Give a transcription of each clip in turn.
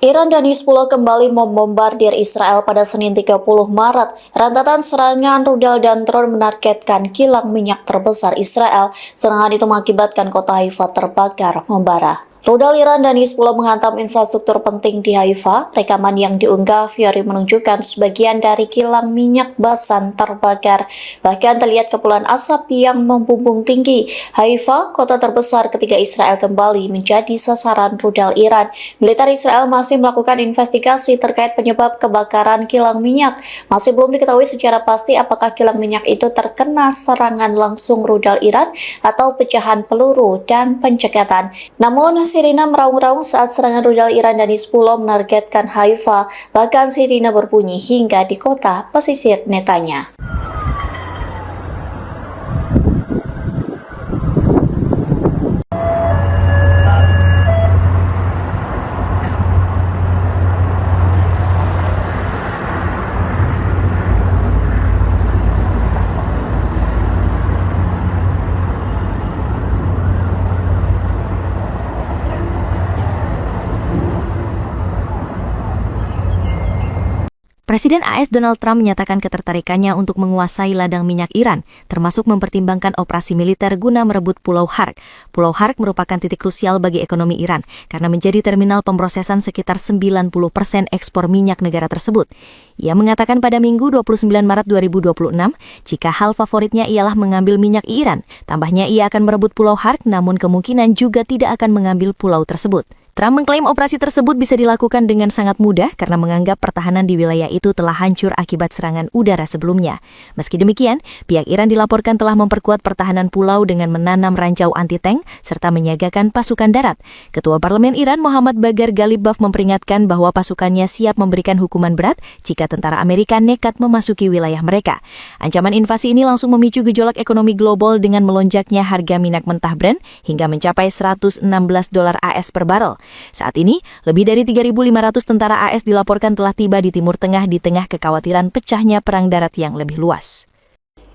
Iran dan Hizbullah kembali membombardir Israel pada Senin 30 Maret. Rentetan serangan rudal dan drone menargetkan kilang minyak terbesar Israel. Serangan itu mengakibatkan kota Haifa terbakar membara. Rudal Iran dan Hizbullah menghantam infrastruktur penting di Haifa. Rekaman yang diunggah Fiori menunjukkan sebagian dari kilang minyak Basan terbakar. Bahkan terlihat kepulan asap yang membumbung tinggi. Haifa, kota terbesar ketika Israel kembali menjadi sasaran rudal Iran. Militer Israel masih melakukan investigasi terkait penyebab kebakaran kilang minyak. Masih belum diketahui secara pasti apakah kilang minyak itu terkena serangan langsung rudal Iran atau pecahan peluru dan pencekatan. Namun, sirine meraung-raung saat serangan rudal Iran dan Hizbullah menargetkan Haifa. Bahkan sirine berbunyi hingga di kota pesisir Netanya. Presiden AS Donald Trump menyatakan ketertarikannya untuk menguasai ladang minyak Iran, termasuk mempertimbangkan operasi militer guna merebut Pulau Harg. Pulau Harg merupakan titik krusial bagi ekonomi Iran, karena menjadi terminal pemrosesan sekitar 90% ekspor minyak negara tersebut. Ia mengatakan pada Minggu 29 Maret 2026, jika hal favoritnya ialah mengambil minyak Iran, tambahnya ia akan merebut Pulau Harg, namun kemungkinan juga tidak akan mengambil pulau tersebut. Trump mengklaim operasi tersebut bisa dilakukan dengan sangat mudah karena menganggap pertahanan di wilayah itu telah hancur akibat serangan udara sebelumnya. Meski demikian, pihak Iran dilaporkan telah memperkuat pertahanan pulau dengan menanam ranjau anti-tank serta menyiagakan pasukan darat. Ketua Parlemen Iran Muhammad Baghar Ghalibaf memperingatkan bahwa pasukannya siap memberikan hukuman berat jika tentara Amerika nekat memasuki wilayah mereka. Ancaman invasi ini langsung memicu gejolak ekonomi global dengan melonjaknya harga minyak mentah Brent hingga mencapai $116 AS per barel. Saat ini, lebih dari 3.500 tentara AS dilaporkan telah tiba di Timur Tengah di tengah kekhawatiran pecahnya perang darat yang lebih luas.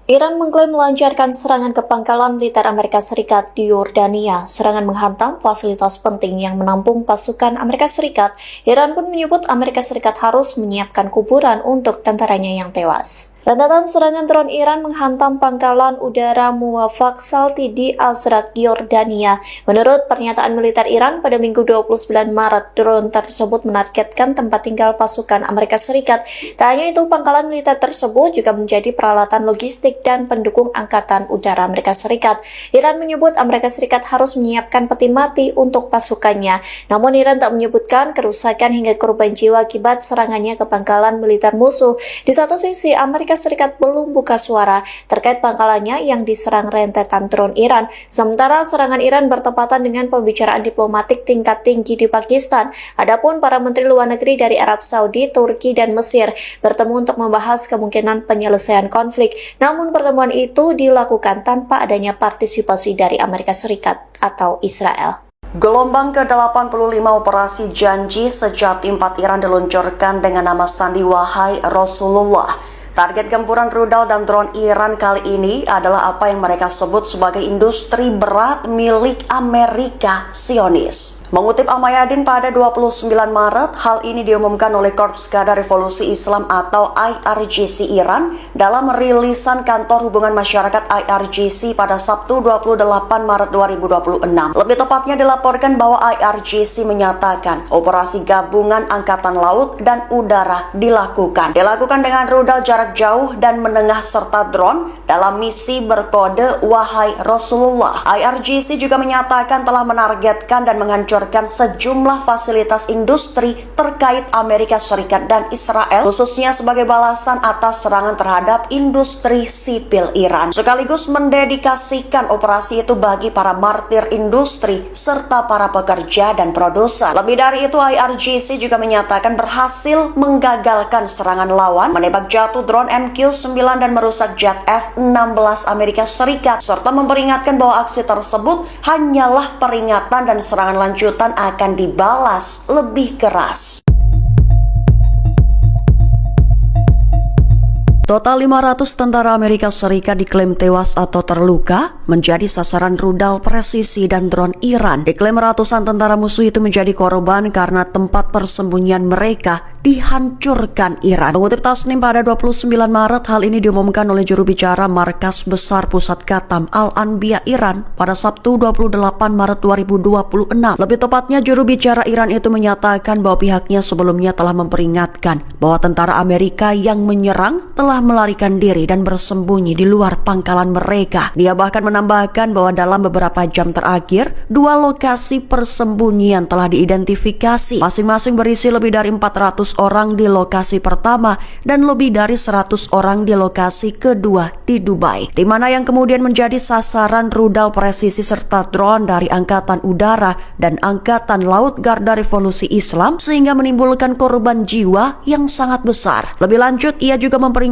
Iran mengklaim melancarkan serangan ke pangkalan militer Amerika Serikat di Yordania. Serangan menghantam fasilitas penting yang menampung pasukan Amerika Serikat. Iran pun menyebut Amerika Serikat harus menyiapkan kuburan untuk tentaranya yang tewas. Rentetan serangan drone Iran menghantam pangkalan udara Muwafaq Salti di Azraq, Yordania. Menurut pernyataan militer Iran pada Minggu 29 Maret, drone tersebut menargetkan tempat tinggal pasukan Amerika Serikat. Tak hanya itu, pangkalan militer tersebut juga menjadi peralatan logistik dan pendukung Angkatan Udara Amerika Serikat. Iran menyebut Amerika Serikat harus menyiapkan peti mati untuk pasukannya. Namun Iran tak menyebutkan kerusakan hingga korban jiwa akibat serangannya ke pangkalan militer musuh. Di satu sisi, Amerika Serikat belum buka suara terkait pangkalannya yang diserang rentetan drone Iran. Sementara serangan Iran bertepatan dengan pembicaraan diplomatik tingkat tinggi di Pakistan. Adapun para menteri luar negeri dari Arab Saudi, Turki, dan Mesir bertemu untuk membahas kemungkinan penyelesaian konflik. Namun pertemuan itu dilakukan tanpa adanya partisipasi dari Amerika Serikat atau Israel. Gelombang ke-85 operasi Janji Sejati 4 Iran diluncurkan dengan nama sandi Wahai Rasulullah. Target gempuran rudal dan drone Iran kali ini adalah apa yang mereka sebut sebagai industri berat milik Amerika Zionis. Mengutip Al-Mayadin pada 29 Maret, hal ini diumumkan oleh Korps Garda Revolusi Islam atau IRGC Iran dalam rilisan Kantor Hubungan Masyarakat IRGC pada Sabtu 28 Maret 2026. Lebih tepatnya dilaporkan bahwa IRGC menyatakan operasi gabungan Angkatan Laut dan Udara dilakukan dengan rudal jarak jauh dan menengah serta drone dalam misi berkode Wahai Rasulullah. IRGC juga menyatakan telah menargetkan dan menghancurkan sejumlah fasilitas industri terkait Amerika Serikat dan Israel, khususnya sebagai balasan atas serangan terhadap industri sipil Iran, sekaligus mendedikasikan operasi itu bagi para martir industri serta para pekerja dan produsen. Lebih dari itu, IRGC juga menyatakan berhasil menggagalkan serangan lawan, menembak jatuh drone MQ-9 dan merusak jet F-16 Amerika Serikat, serta memperingatkan bahwa aksi tersebut hanyalah peringatan dan serangan lanjutan akan dibalas lebih keras. Total 500 tentara Amerika Serikat diklaim tewas atau terluka menjadi sasaran rudal presisi dan drone Iran. Diklaim ratusan tentara musuh itu menjadi korban karena tempat persembunyian mereka dihancurkan Iran. Mengutip Tasnim pada 29 Maret, hal ini diumumkan oleh juru bicara Markas Besar Pusat Qatam Al-Anbiya Iran pada Sabtu 28 Maret 2026. Lebih tepatnya, juru bicara Iran itu menyatakan bahwa pihaknya sebelumnya telah memperingatkan bahwa tentara Amerika yang menyerang telah melarikan diri dan bersembunyi di luar pangkalan mereka. Dia bahkan menambahkan bahwa dalam beberapa jam terakhir, 2 lokasi persembunyian telah diidentifikasi. Masing-masing berisi lebih dari 400 orang di lokasi pertama dan lebih dari 100 orang di lokasi kedua di Dubai, di mana yang kemudian menjadi sasaran rudal presisi serta drone dari Angkatan Udara dan Angkatan Laut Garda Revolusi Islam, sehingga menimbulkan korban jiwa yang sangat besar. Lebih lanjut, ia juga memperingatkan